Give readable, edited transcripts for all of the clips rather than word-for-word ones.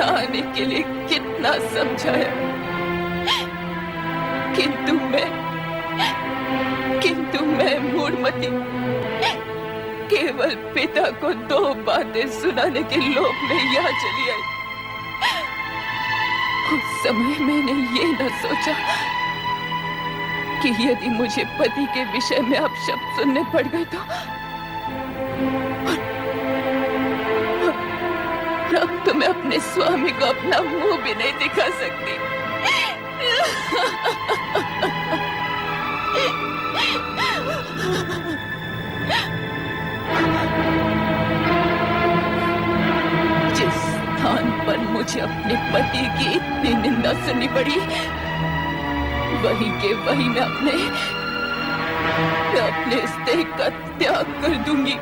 आने के लिए कितना समझाया, किंतु मैं मूढ़मती केवल पिता को 2 बातें सुनाने के लोभ में यहाँ चली आई। उस समय मैंने ये न सोचा कि यदि मुझे पति के विषय में अपशब्द सुनने पड़ गए तो अब तो मैं अपने स्वामी को अपना मुंह भी नहीं दिखा सकती। जिस स्थान पर मुझे अपने पति की इतनी निंदा सुननी पड़ी, वहीं के वहीं मैं अपने स्नेह का त्याग कर दूंगी।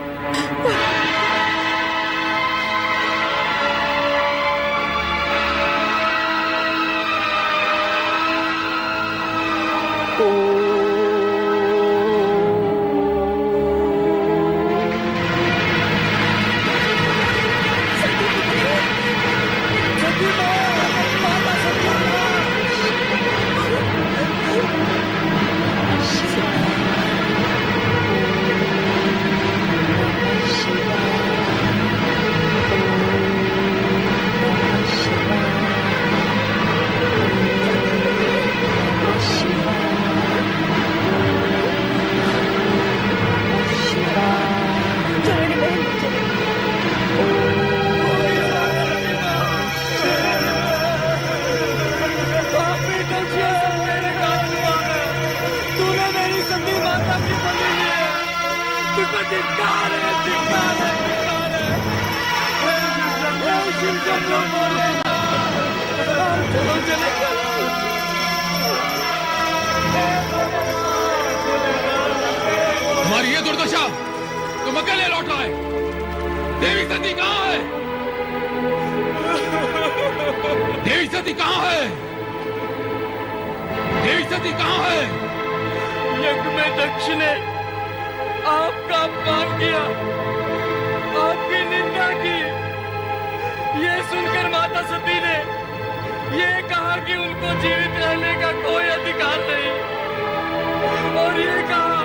तुम्हारी ये दुर्दशा, तुम अकेले लौट आए। देवी सती कहाँ है? देवी सती कहाँ है? देवी सती कहाँ है? यज्ञ में दक्ष ने आपका अपमान किया, आपकी निंदा की। ये सुनकर माता सती ने ये कहा कि उनको जीवित रहने का कोई अधिकार नहीं, और ये कहा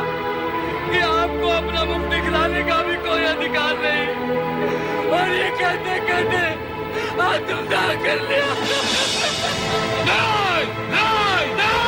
कि आपको अपना मुख दिखलाने का भी कोई अधिकार नहीं। और ये कहते कहते आत्मदाह कर लिया। नहीं, नहीं, नहीं!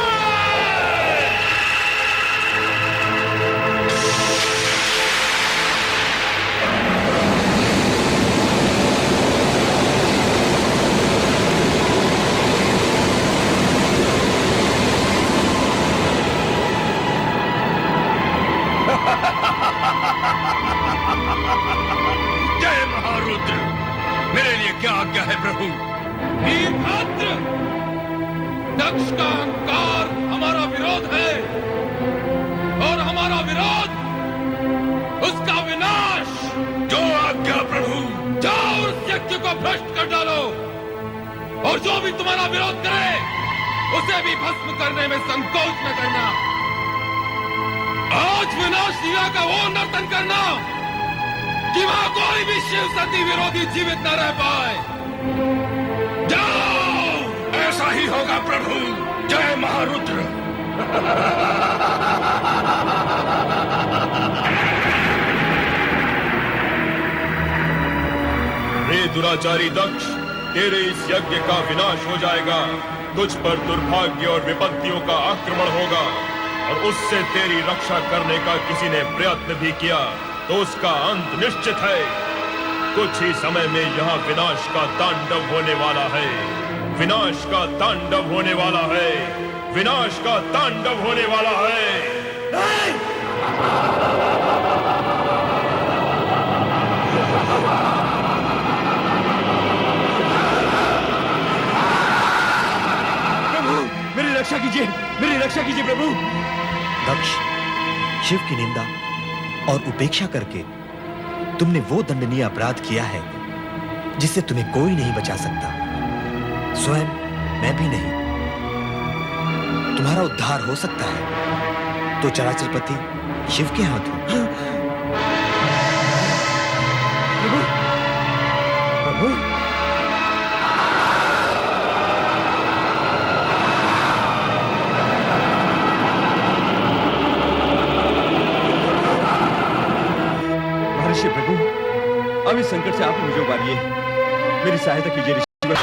जय महारुद्र, मेरे लिए क्या आज्ञा है प्रभु? वीरभद्र, दक्ष का अहंकार हमारा विरोध है, और हमारा विरोध उसका विनाश। जो आज्ञा प्रभु। जाओ उस यज्ञ को भ्रष्ट कर डालो, और जो भी तुम्हारा विरोध करे उसे भी भस्म करने में संकोच न करना। आज विनाश लीला का वो नर्तन करना कि वहां कोई भी शिव सती विरोधी जीवित न रह पाए। जाओ, ऐसा ही होगा प्रभु। जय महारुद्र। रे दुराचारी दक्ष, तेरे इस यज्ञ का विनाश हो जाएगा। तुझ पर दुर्भाग्य और विपत्तियों का आक्रमण होगा, और उससे तेरी रक्षा करने का किसी ने प्रयत्न भी किया तो उसका अंत निश्चित है। कुछ ही समय में यहाँ विनाश का तांडव होने वाला है। विनाश का तांडव होने वाला है। विनाश का तांडव होने वाला है। प्रभु, मेरी रक्षा कीजिए, मेरी रक्षा कीजिए प्रभु। दक्ष, शिव की निंदा और उपेक्षा करके तुमने वो दंडनीय अपराध किया है जिससे तुम्हें कोई नहीं बचा सकता, स्वयं मैं भी नहीं। तुम्हारा उद्धार हो सकता है तो चराचरपति शिव के हाथ हो। प्रभु, प्रभु, मेरी सहायता कीजिए ऋषिवर।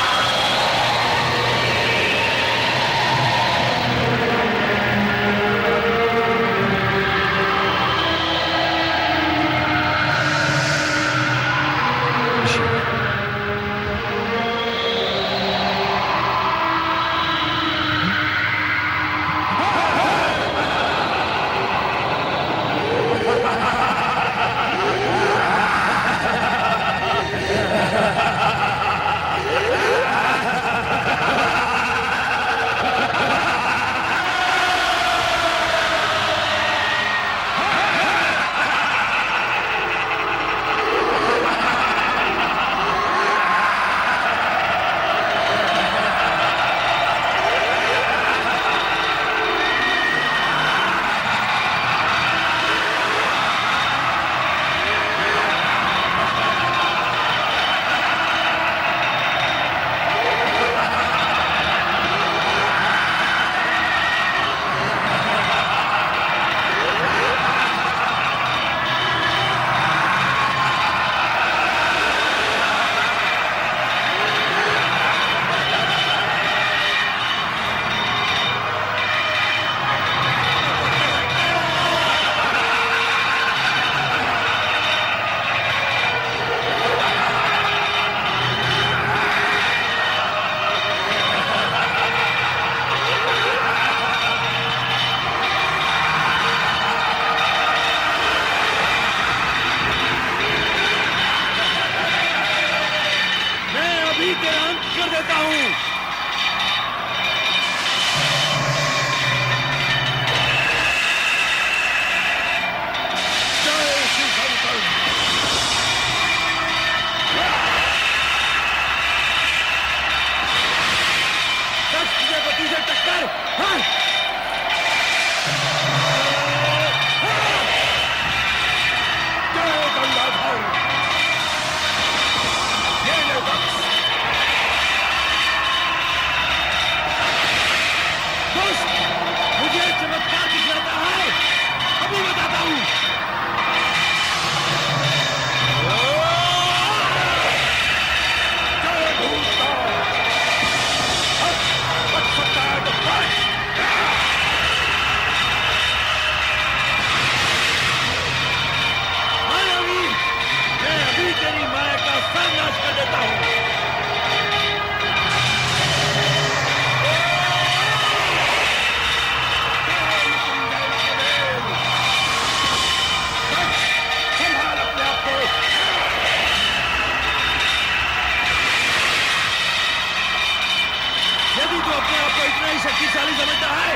शक्तिशाली समझता है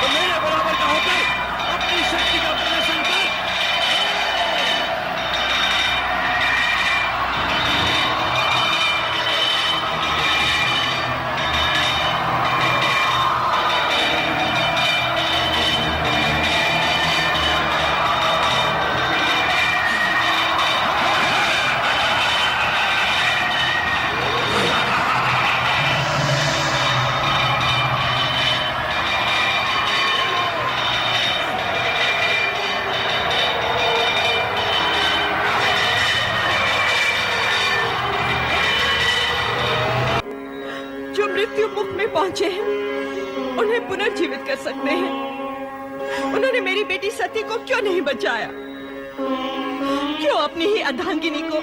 तो मेरे बराबर का होकर अपनी शक्ति का प्रदर्शन कर। मृत्यु मुख में पहुंचे हैं उन्हें पुनर्जीवित कर सकते हैं। उन्होंने मेरी बेटी सती को क्यों नहीं बचाया? क्यों अपनी ही अर्धांगिनी को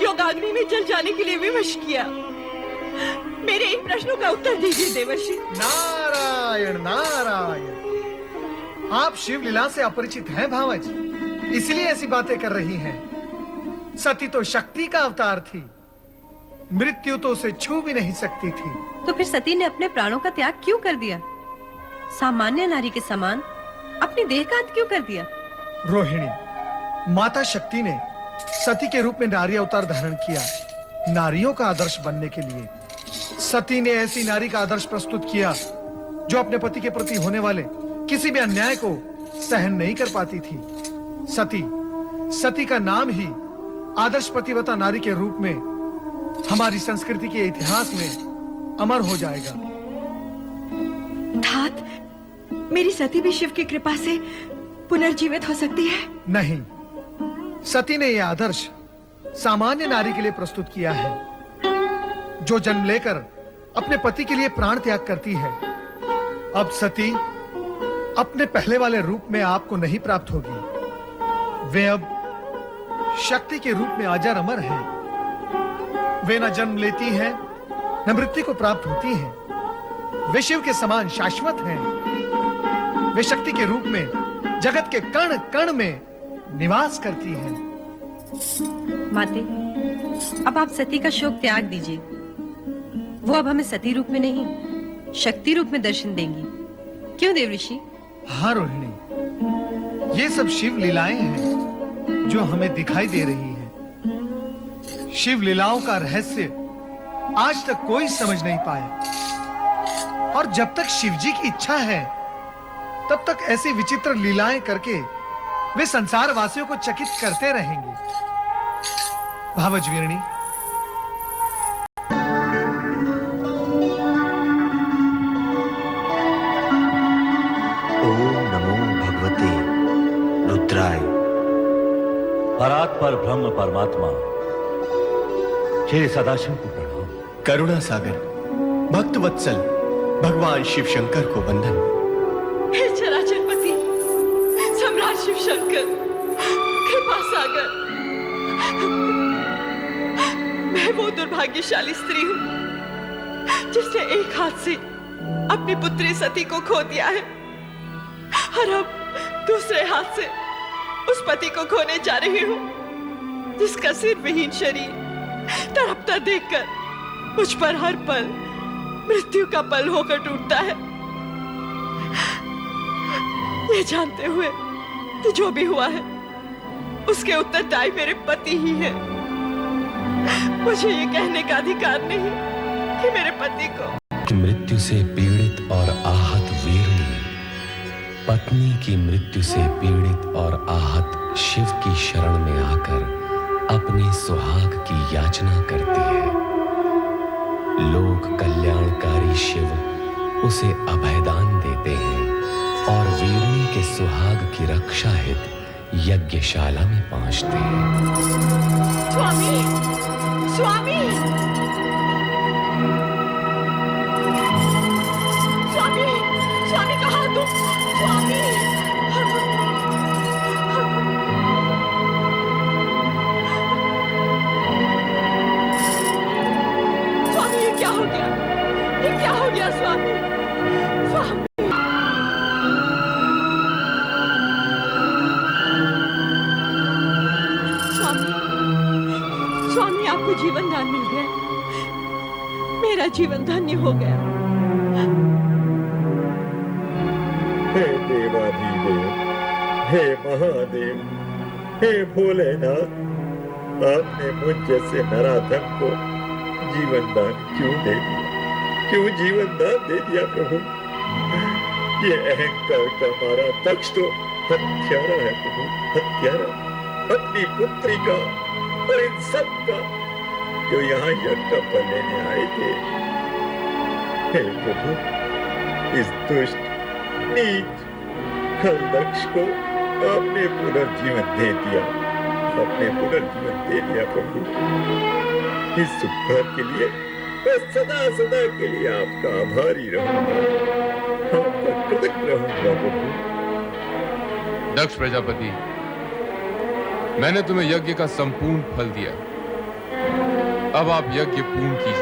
योगाग्नि में जल जाने के लिए विवश किया? मेरे इन प्रश्नों का उत्तर दीजिए देवर्षि। नारायण नारायण, आप शिव लीला से अपरिचित हैं भावज, इसलिए ऐसी बातें कर रही हैं। सती तो शक्ति का अवतार थी, मृत्यु तो उसे छू भी नहीं सकती थी। तो फिर सती ने अपने प्राणों का त्याग क्यों कर दिया? सामान्य नारी के समान अपनी देह का अंत क्यों कर दिया? रोहिणी, माता शक्ति ने सती के रूप में नारी अवतार धारण किया, नारियों का आदर्श बनने के लिए। सती ने ऐसी नारी का आदर्श प्रस्तुत किया जो अपने पति के प्रति होने वाले किसी भी अन्याय को सहन नहीं कर पाती थी। सती का नाम ही आदर्श पतिव्रता नारी के रूप में हमारी संस्कृति के इतिहास में अमर हो जाएगा। तात, मेरी सती भी शिव की कृपा से पुनर्जीवित हो सकती है? नहीं, सती ने यह आदर्श सामान्य नारी के लिए प्रस्तुत किया है, जो जन्म लेकर अपने पति के लिए प्राण त्याग करती है, अब सती अपने पहले वाले रूप में आपको नहीं प्राप्त होगी। वे अब शक्ति के रूप में अजर अमर हैं। वे न जन्म लेती हैं, न मृत्यु को प्राप्त होती हैं। वे शिव के समान शाश्वत हैं। वे शक्ति के रूप में जगत के कण कण में निवास करती हैं। माते, अब आप सती का शोक त्याग दीजिए। वो अब हमें सती रूप में नहीं, शक्ति रूप में दर्शन देंगी। क्यों देवऋषि? हाँ रोहिणी, ये सब शिव लीलाएं हैं जो हमें दिखाई दे रही हैं। शिव लीलाओं का रहस्य आज तक कोई समझ नहीं पाया, और जब तक शिव जी की इच्छा है तब तक ऐसी विचित्र लीलाएं करके वे संसार वासियों को चकित करते रहेंगे। भावज वीरणी, ओम नमो भगवते रुद्राय। परात्पर ब्रह्म परमात्मा श्री सदाशिव को प्रणाम। करुणा सागर भक्त वत्सल भगवान शिव शंकर को वंदन। हे चराचरपति सम्राट शिव शंकर, कृपा सागर, मैं वो दुर्भाग्यशाली स्त्री हूँ जिसने एक हाथ से अपनी पुत्री सती को खो दिया है और अब दूसरे हाथ से उस पति को खोने जा रही हूँ जिसका सिर विहीन शरीर तड़पता देखकर मुझ पर हर पल मृत्यु का पल होकर टूटता है। ये जानते हुए कि जो भी हुआ है उसके उत्तरदायी मेरे पति ही है। मुझे ये कहने का अधिकार नहीं कि मेरे पति को मृत्यु से पीड़ित और आहत वीरणी पत्नी की मृत्यु से पीड़ित और आहत शिव की शरण में आकर अपने सुहाग की याचना करती है। लोक कल्याणकारी शिव उसे अभयदान देते हैं और वीरणी के सुहाग की रक्षा हित यज्ञशाला में पहुंचते हैं। स्वामी, स्वामी, स्वामी, स्वामी कहाँ तुम? स्वामी, स्वामी ये क्या हो गया? ये क्या हो गया स्वामी? स्वामी, स्वामी आपको जीवन दान मिल गया। मेरा जीवन धन्य हो गया। हे देवाधिदेव, हे महादेव, हे भोलेनाथ, आपने मुझ जैसे नराधम को जीवन दान क्यों दे दिया? क्यों जीवन दान दे दिया प्रभु? ये अहंकार का मारा दक्ष तो हत्यारा है प्रभु, हत्यारा। अपनी पुत्री का और इन सब का जो यहाँ यज्ञ का फल लेने आए थे। हे प्रभु, इस दुष्ट नीच खल दक्ष को आपने पुनर्जीवन दे दिया, आपने पुनर्जीवन दे दिया प्रभु। इस उपकार के लिए मैं सदा सदा के लिए आपका आभारी रहूंगा, आपका कृतज्ञ रहूंगा प्रभु। दक्ष प्रजापति, मैंने तुम्हें यज्ञ का संपूर्ण फल दिया। अब आप यज्ञ पूर्ण कीजिए।